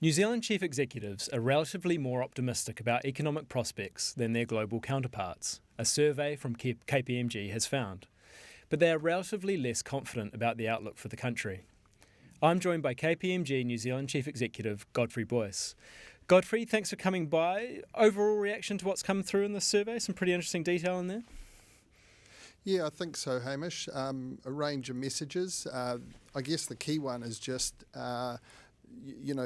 New Zealand chief executives are relatively more optimistic about economic prospects than their global counterparts, a survey from KPMG has found. But they are relatively less confident about the outlook for the country. I'm joined by KPMG New Zealand chief executive Godfrey Boyce. Godfrey, thanks for coming by. Overall reaction to what's come through in this survey? Some pretty interesting detail in there. Yeah, I think so, Hamish. A range of messages. I guess the key one is just,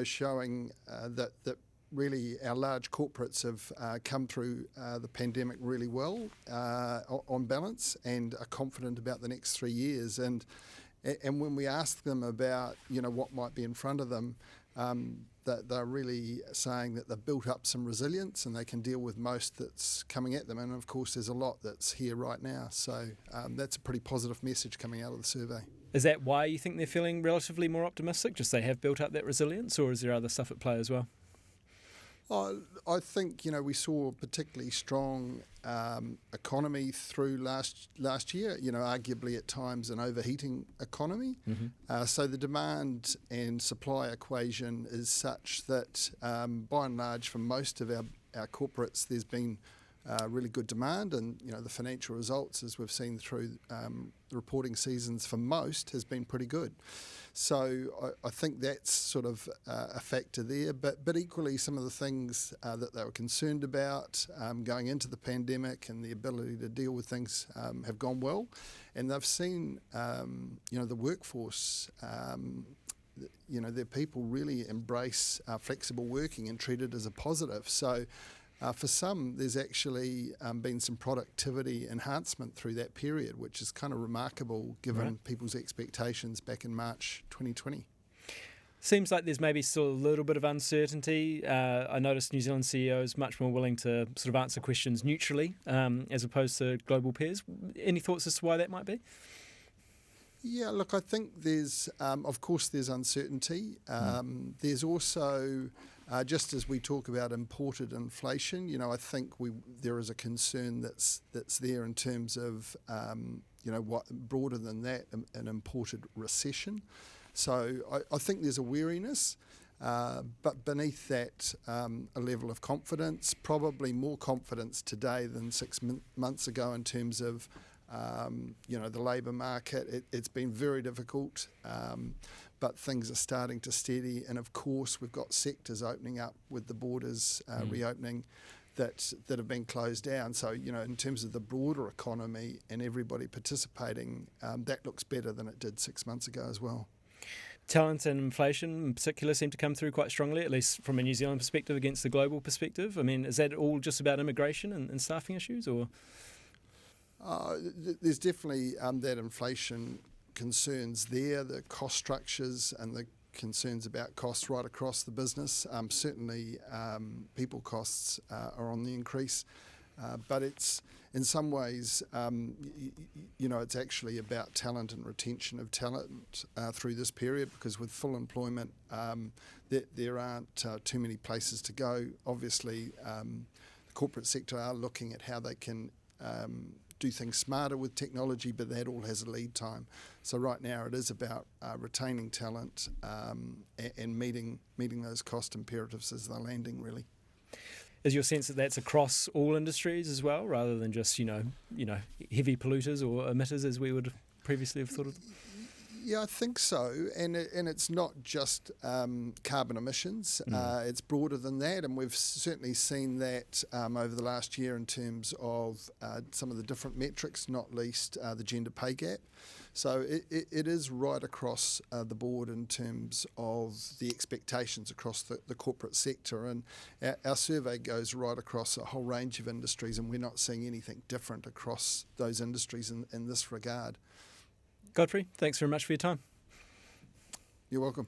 showing that really our large corporates have come through the pandemic really well on balance and are confident about the next 3 years. And when we ask them about, what might be in front of them, that they're really saying that they've built up some resilience and they can deal with most that's coming at them. And of course, there's a lot that's here right now. So that's a pretty positive message coming out of the survey. Is that why you think they're feeling relatively more optimistic? Just they have built up that resilience, or is there other stuff at play as well? I think, we saw a particularly strong economy through last year, arguably at times an overheating economy. Mm-hmm. So the demand and supply equation is such that by and large for most of our corporates there's been really good demand, and the financial results, as we've seen through the reporting seasons for most, has been pretty good. So I think that's sort of a factor there, but equally some of the things that they were concerned about going into the pandemic and the ability to deal with things have gone well, and they've seen the workforce, their people really embrace flexible working and treat it as a positive. So for some, there's actually been some productivity enhancement through that period, which is kind of remarkable given people's expectations back in March 2020. Seems like there's maybe still a little bit of uncertainty. I noticed New Zealand CEOs much more willing to sort of answer questions neutrally as opposed to global peers. Any thoughts as to why that might be? Yeah, look, I think there's, of course, there's uncertainty. There's also, just as we talk about imported inflation, I think there is a concern that's there in terms of, what broader than that, an imported recession. So I think there's a wariness, but beneath that, a level of confidence, probably more confidence today than 6 months ago in terms of the labour market. It's been very difficult, but things are starting to steady. And of course, we've got sectors opening up with the borders reopening that have been closed down. So, in terms of the broader economy and everybody participating, that looks better than it did 6 months ago as well. Talent and inflation in particular seem to come through quite strongly, at least from a New Zealand perspective against the global perspective. I mean, is that all just about immigration and staffing issues, or...? There's definitely that inflation concerns there, the cost structures and the concerns about costs right across the business. Certainly people costs are on the increase, but it's in some ways, it's actually about talent and retention of talent through this period, because with full employment there aren't too many places to go. Obviously the corporate sector are looking at how they can do things smarter with technology, but that all has a lead time. So right now it is about retaining talent and meeting those cost imperatives as they're landing, really. Is your sense that that's across all industries as well, rather than just heavy polluters or emitters as we would previously have thought of them? Yeah, I think so, and it's not just carbon emissions. It's broader than that, and we've certainly seen that over the last year in terms of some of the different metrics, not least the gender pay gap. So it is right across the board in terms of the expectations across the corporate sector, and our survey goes right across a whole range of industries, and we're not seeing anything different across those industries in this regard. Godfrey, thanks very much for your time. You're welcome.